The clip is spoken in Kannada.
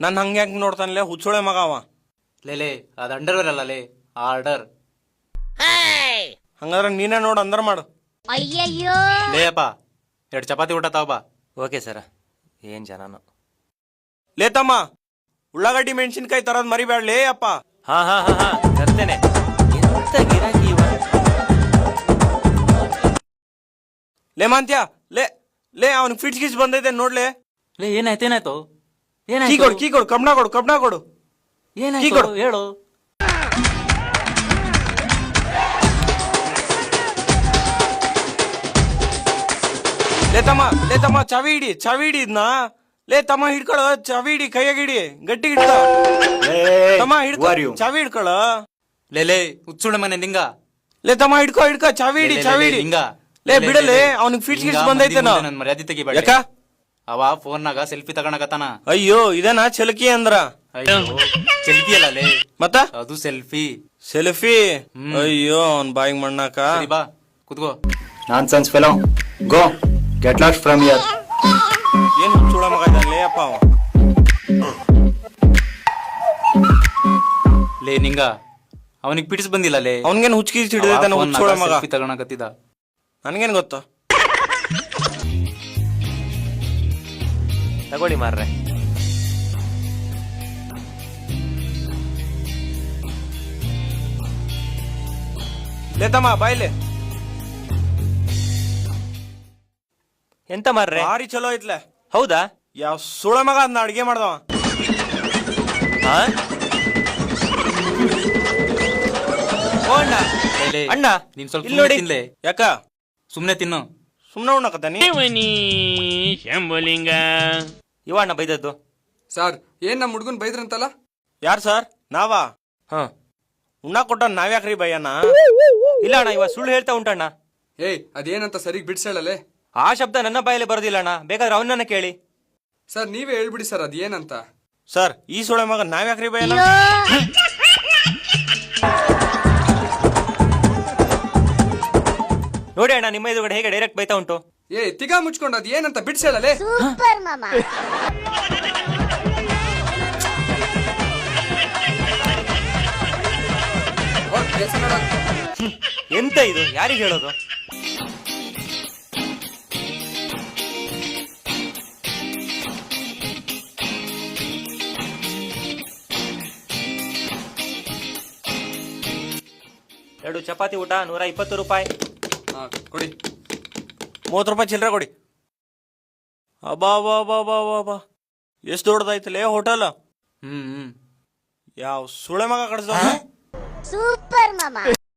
ನನ್ ಹಂಗೆ ಯಾಕೆ ನೋಡ್ತಾನಲೇ ಹುಚ್ಚೋಳೆ ಮಗ ಅವ. ಲೇ ಅದು ಅಂಡರ್ವೇರ್ ಅಲ್ಲ ಲೇ, ಆರ್ಡರ್. ಹಂಗಾದ್ರೆ ನೀನೇ ನೋಡು ಅಂದರ್ ಮಾಡು. ಅಯ್ಯಯ್ಯೋ ಲೇ ಅಪ್ಪ 2 ಚಪಾತಿ ಊಟ ತಾವ ಬಾ. Okay sir. ಏನ್ ಜನನು. ಲೇ ತಮ್ಮ, ಉಳ್ಳಾಗಡ್ಡಿ ಮೆಣಸಿನ್ಕಾಯಿ ತರದ್ ಮರಿಬೇಡ್ಲೇ ಅಪ್ಪ. ಹಾ ಹಾ ಹಾ ಹಾ ತರ್ತೇನೆ. ಎಂತ ಗಿರಾಕಿ ಇವ. ಲೇ ಮಾಂತ್ಯ, ಲೇ ಲೇ ಅವ್ನಿಗೆ ಫಿಟ್ಸ್ ಗಿಟ್ಸ್ ಬಂದೈತೆ ನೋಡ್ಲೆ. ಲೇ ಏನಾಯ್ತು ಕೀ ಕೊಡು ಕಬ್ಣ ಕೊಡು. ಏನಾಯ್ತು ಹೇಳು. ಲೇ ತಮ್ಮ ಚಾವಿ ಹಿಡಿ ಇದ್ನ. ಲೇ ತಮ್ಮ ಹಿಡ್ಕೊಳ, ಚಾವಿ ಹಿಡಿ, ಕೈಯಾಗ ಹಿಡಿ, ಗಟ್ಟಿ ಹಿಡ್ಕ ತಮ್ಮ, ಹಿಡ್ಕೊ ಚಾವಿ ಹಿಡ್ಕೊಳ. ಲೇ ಹುಚ್ಚುಳ ಮನೆ ನಿಂಗ. ಲೇ ತಮ್ಮ ಹಿಡ್ಕೊ ಚಾವಿ ಹಿಡಿ ಹಿಂಗ. ಲೇ ಬಿಡಲೇ ಅವ್ನಿಗೆ ಫಿಟ್ಸ್ ಗಿಟ್ಸ್ ಬಂದೈತೆ. ನನ್ ಮರ್ಯಾದೆ ತೆಗಿಬೇಡ. ಯಾಕ ಅವ ಫೋನ್ನಾಗ ಸೆಲ್ಫಿ ತಗೊಳಕತ್ತಾನ. ಅಯ್ಯೋ ಇದೇನಾ ಚಲಕಿ ಅಂದ್ರ. ಸೆಲ್ಫಿ ಅಲ್ಲ ಲೇ, ಮತ್ತ ಅದು ಸೆಲ್ಫಿ. ಅಯ್ಯೋ ಅವ್ನ್ ಬಾಯಿಗೆ ಮಣ್ಣಾಕ. ಬಾ ಕುತ್ಕೋ. Nonsense fellow. Go. Get lost from here. ಏನ್ ಹುಚ್ಚುಳ ಮಗ ಇದ್ದಾನೆ ಅಪ್ಪ ಅವ. ಲೇ ನಿಂಗ ಅವನಿಗೆ ಪಿಟಿಸ್ ಬಂದಿಲ್ಲ ಲೇ. ಅವನ್ಗೇನ್ ಹುಚ್ಕಿ ಹಿಡಿದೈತಾನ ಹುಚ್ಚುಳ ಮಗ. ಸೆಲ್ಫಿ ತಗೊಳಕತ್ತಿದ. ನನ್ಗೇನ್ ಗೊತ್ತ. ತಗೊಳ್ಳಿ ಮಾರ್ರೆ. ಲೇ ತಮ್ಮ ಬಾಯ್ಲೆ. ಎಂತ ಮಾರ್ರೆ. ಭಾರಿ ಚಲೋ ಐತ್ಲೆ. ಹೌದಾ? ಯಾವ ಸುಳ ಮಗ ಅದನ್ನ ಅಡ್ಗೆ ಮಾಡ್ದವ. ಹಾ ಓ ಅಣ್ಣ, ಲೇ, ಅಣ್ಣ ನೀನ್ ಸ್ವಲ್ಪ ಇಲ್ಲಿ ನೋಡಿ. ತಿನ್ಲೆ. ಯಾಕ ಸುಮ್ನೆ ತಿನ್ನು. ಸುಮ್ನೆ ಉಣ್ಣಕತ್ತಾನಿ. ಶಂಭುಲಿಂಗ ಇವ ಅಣ್ಣ ಬೈದದ್ದು. ಸರ್ ಏನ್ ನಮ್ಮ ಹುಡುಗನ್ ಬೈದ್ರಂತಲ್ಲ? ಯಾರ್ ಸರ್? ನಾವಾ? ಹಾ ಉಣ್ಣಾ ಕೊಟ್ಟ ನಾವ್ಯಾಕ್ರಿ ಬಯ್ಯಣ್ಣ? ಇಲ್ಲ ಅಣ್ಣ, ಇವ ಸುಳ್ಳು ಹೇಳ್ತಾ ಉಂಟಣ್ಣ. ಏಯ್ ಅದೇನಂತ ಸರಿಗ್ ಬಿಡ್ಸೇಳಲೆ. ಆ ಶಬ್ದ ನನ್ನ ಬಾಯಲ್ಲಿ ಬರೋದಿಲ್ಲ ಅಣ್ಣ, ಬೇಕಾದ್ರೆ ಅವನನ್ನ ಕೇಳಿ. ಸರ್ ನೀವೇ ಹೇಳ್ಬಿಡಿ ಸರ್ ಅದೇನಂತ. ಸರ್ ಈ ಸುಳೆ ಮಗ ನಾವ್ಯಾಕ್ರಿ ಬಯ್ಯಣ್ಣ? ನೋಡಿ ಅಣ್ಣ, ನಿಮ್ಮ ಎದುರುಗಡೆ ಹೇಗೆ ಡೈರೆಕ್ಟ್ ಬೈತಾ ಉಂಟು. ಏ ತಿಗಾ ಮುಚ್ಕೊಂಡು ಅದ್ ಏನಂತ ಬಿಡ್ಸೇಳಲೆ. ಸೂಪರ್ ಮಾಮ. ಎಂತ ಇದು, ಯಾರಿಗೆ ಹೇಳೋದು? ಎರಡು ಚಪಾತಿ ಊಟ 120 ರೂಪಾಯಿ. ಕೊಡಿ. 30 ರೂಪಾಯಿ ಚಿಲ್ಲರೆ ಕೊಡಿ. ಅಬಾ ಎಷ್ಟು ದೊಡ್ಡದಾಯ್ತಲೇ ಹೋಟೆಲ್. ಹ್ಮ್ ಯಾವ ಸುಳೆ ಮಗ ಕಡ್ಸ. ಸೂಪರ್ ಮಾಮ.